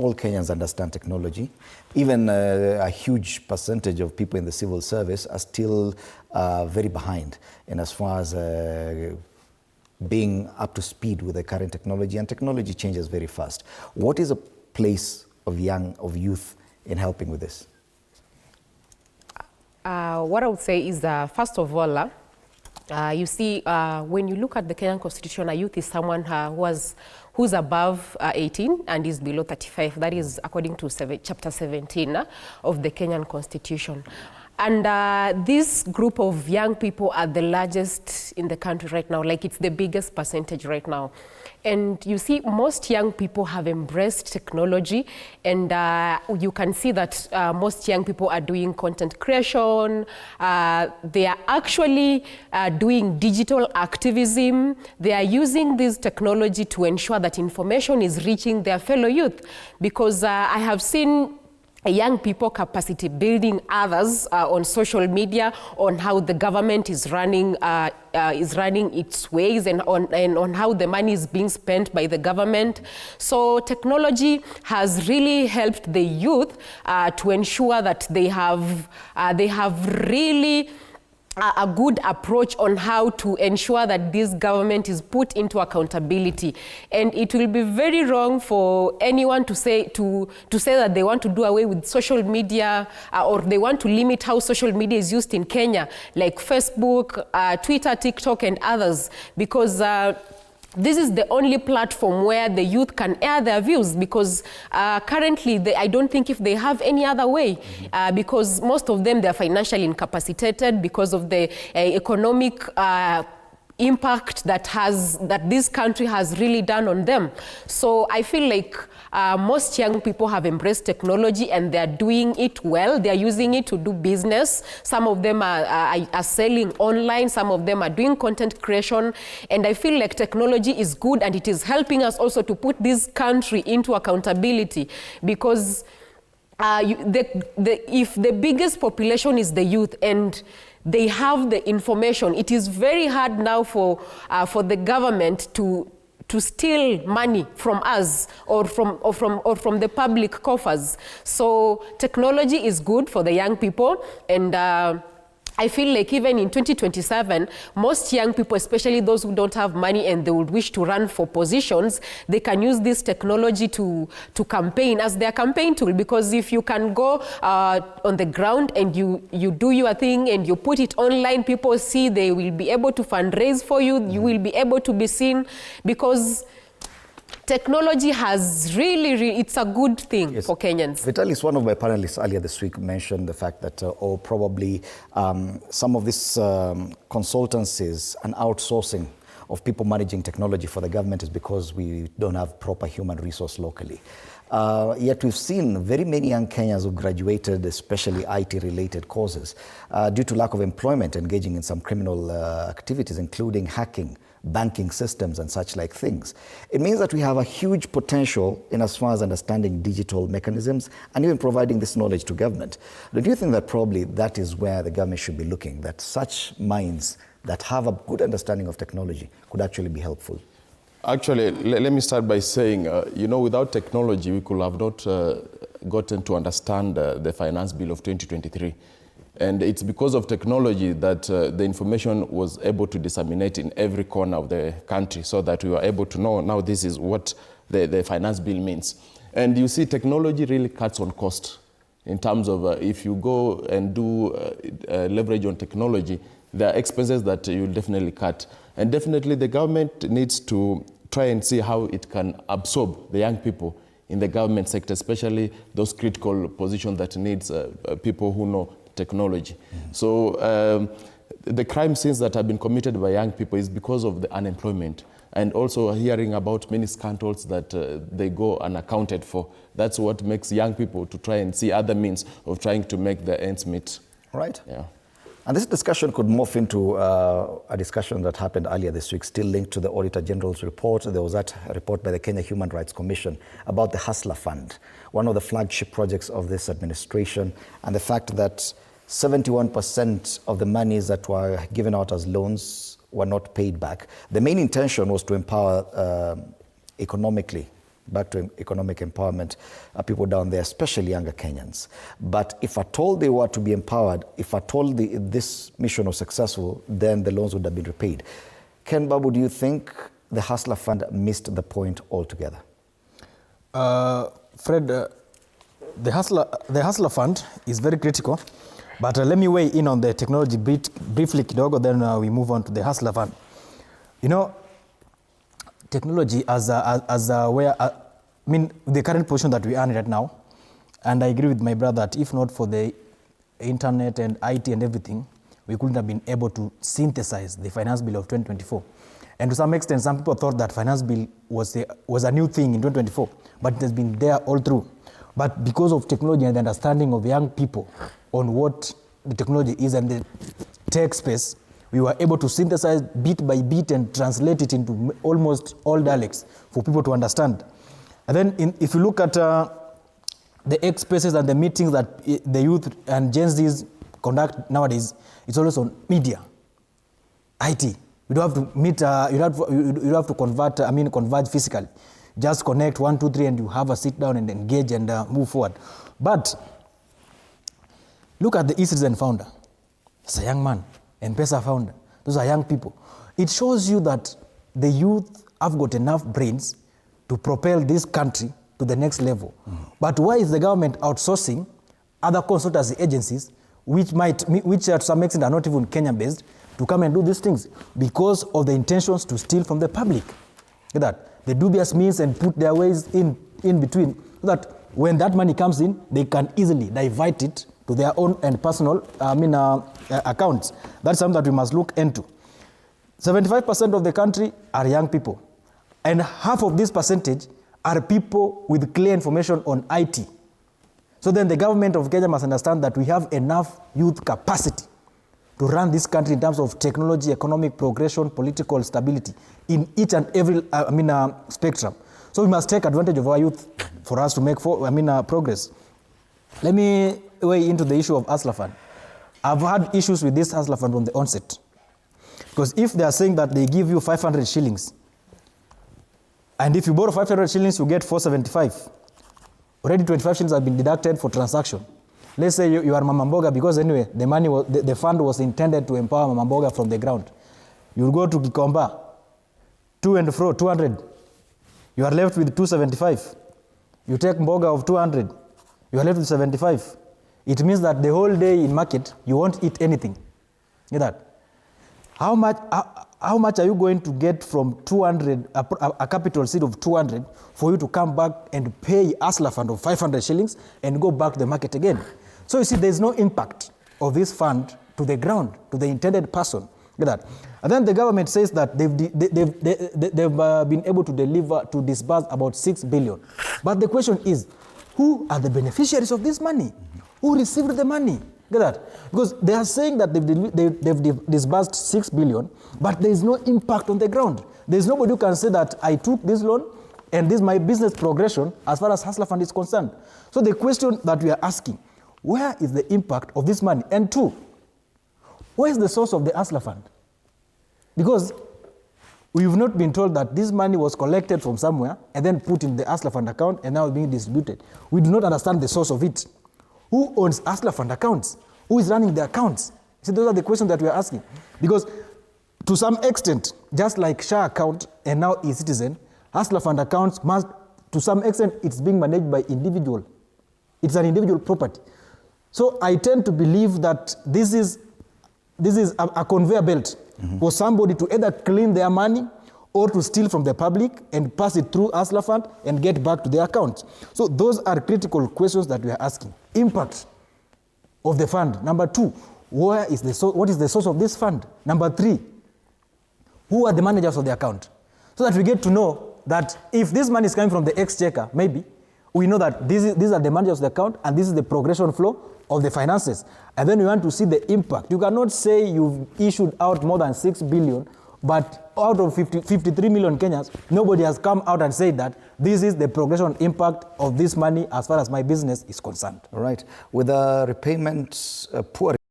all Kenyans understand technology. Even a huge percentage of people in the civil service are still very behind in as far as being up to speed with the current technology, and technology changes very fast. What is a place of youth in helping with this? What I would say is, first of all, you see, when you look at the Kenyan Constitution, a youth is someone who's above 18 and is below 35. That is according to Chapter 17 of the Kenyan Constitution. And this group of young people are the largest in the country right now. Like, it's the biggest percentage right now. And you see, most young people have embraced technology, and you can see that most young people are doing content creation. They are actually doing digital activism. They are using this technology to ensure that information is reaching their fellow youth. Because I have seen young people capacity building others on social media on how the government is running its ways, and on how the money is being spent by the government. So technology has really helped the youth to ensure that they have really a good approach on how to ensure that this government is put into accountability. And it will be very wrong for anyone to say that they want to do away with social media, or they want to limit how social media is used in Kenya, like Facebook, Twitter, TikTok, and others, because this is the only platform where the youth can air their views, because currently I don't think if they have any other way, because most of them, they're financially incapacitated because of the economic impact that this country has really done on them. So I feel like most young people have embraced technology, and they're doing it well. They're using it to do business. Some of them are selling online. Some of them are doing content creation. And I feel like technology is good, and it is helping us also to put this country into accountability, because if the biggest population is the youth and they have the information, it is very hard now for the government to steal money from us or from the public coffers. So technology is good for the young people, and I feel like even in 2027, most young people, especially those who don't have money and they would wish to run for positions, they can use this technology to campaign as their campaign tool. Because if you can go on the ground and you do your thing and you put it online, people see, they will be able to fundraise for you, you will be able to be seen, because technology has really, it's a good thing for Kenyans. Vitalis, one of my panelists earlier this week, mentioned the fact that probably some of these consultancies and outsourcing of people managing technology for the government is because we don't have proper human resource locally. Yet we've seen very many young Kenyans who graduated, especially IT-related courses, due to lack of employment, engaging in some criminal activities, including hacking banking systems and such like things. It means that we have a huge potential in as far as understanding digital mechanisms and even providing this knowledge to government. Don't you think that probably that is where the government should be looking, that such minds that have a good understanding of technology could actually be helpful? Actually, let me start by saying, without technology, we could have not gotten to understand the Finance Bill of 2023. And it's because of technology that the information was able to disseminate in every corner of the country, so that we were able to know now this is what the finance bill means. And you see, technology really cuts on cost in terms of if you go and do leverage on technology, there are expenses that you definitely cut. And definitely the government needs to try and see how it can absorb the young people in the government sector, especially those critical positions that needs people who know technology. So the crime scenes that have been committed by young people is because of the unemployment, and also hearing about many scandals that they go unaccounted for. That's what makes young people to try and see other means of trying to make their ends meet. Right. Yeah. And this discussion could morph into a discussion that happened earlier this week, still linked to the Auditor General's report. There was that report by the Kenya Human Rights Commission about the Hustler Fund, one of the flagship projects of this administration, and the fact that 71% of the monies that were given out as loans were not paid back. The main intention was to empower economically back to economic empowerment, people down there, especially younger Kenyans. But if at all they were to be empowered, if at all this mission was successful, then the loans would have been repaid. Ken Babu, do you think the Hustler Fund missed the point altogether? Fred, the Hustler Fund is very critical, but let me weigh in on the technology briefly, kidogo, then we move on to the Hustler Fund. You know, technology the current position that we are in right now, and I agree with my brother that if not for the internet and IT and everything, we couldn't have been able to synthesize the finance bill of 2024. And to some extent, some people thought that finance bill was a new thing in 2024, but it has been there all through. But because of technology and the understanding of young people on what the technology is and the tech space, we were able to synthesize bit by bit and translate it into almost all dialects for people to understand. And then if you look at the X spaces and the meetings that the youth and Gen Zs conduct nowadays, it's always on media, IT. You don't have to meet, you have to converge physically. Just connect 1, 2, 3 and you have a sit down and engage and move forward. But look at the eCitizen founder. It's a young man. M-Pesa founder. Those are young people. It shows you that the youth have got enough brains to propel this country to the next level. But why is the government outsourcing other consultancy agencies, which to some extent are not even Kenya-based, to come and do these things? Because of the intentions to steal from the public. Look at that. The dubious means and put their ways in between, so that when that money comes in, they can easily divert it to their own and personal accounts. That's something that we must look into. 75% of the country are young people, and half of this percentage are people with clear information on IT. So then the government of Kenya must understand that we have enough youth capacity to run this country in terms of technology, economic progression, political stability in each and every spectrum. So we must take advantage of our youth for us to make progress. Let me weigh into the issue of Hustler Fund. I've had issues with this Hustler Fund from the onset. Because if they are saying that they give you 500 shillings, and if you borrow 500 shillings, you get 475. Already 25 shillings have been deducted for transaction. Let's say you are Mama Mboga, because anyway, the fund was intended to empower Mama Mboga from the ground. You go to Gikomba, to and fro, 200. You are left with 275. You take Mboga of 200. You are left with 75. It means that the whole day in market, you won't eat anything. Get that? How much are you going to get from 200, a capital seed of 200, for you to come back and pay Hustler Fund of 500 shillings and go back to the market again? So you see, there's no impact of this fund to the ground, to the intended person. Get that? And then the government says that they've been able to disburse about 6 billion. But the question is, who are the beneficiaries of this money? Who received the money? Get that? Because they are saying that they've disbursed 6 billion, but there is no impact on the ground. There's nobody who can say that I took this loan and this is my business progression as far as Hustler Fund is concerned. So the question that we are asking, where is the impact of this money? And two, where is the source of the Hustler Fund? Because we've not been told that this money was collected from somewhere and then put in the Hustler Fund account and now being distributed. We do not understand the source of it. Who owns Hustler Fund accounts? Who is running the accounts? See, those are the questions that we are asking. Because to some extent, just like SHA account and now eCitizen, Hustler Fund accounts must, to some extent, it's being managed by individual. It's an individual property. So I tend to believe that this is a conveyor belt for somebody to either clean their money or to steal from the public and pass it through Hustler Fund and get back to their accounts. So those are critical questions that we are asking. Impact of the fund. Number two, what is the source of this fund? Number three, who are the managers of the account? So that we get to know that if this money is coming from the exchequer, maybe, we know that these are the managers of the account and this is the progression flow of the finances. And then we want to see the impact. You cannot say you've issued out more than 6 billion, but out of 53 million Kenyans, nobody has come out and said that this is the progression impact of this money as far as my business is concerned. All right. With the repayment, poor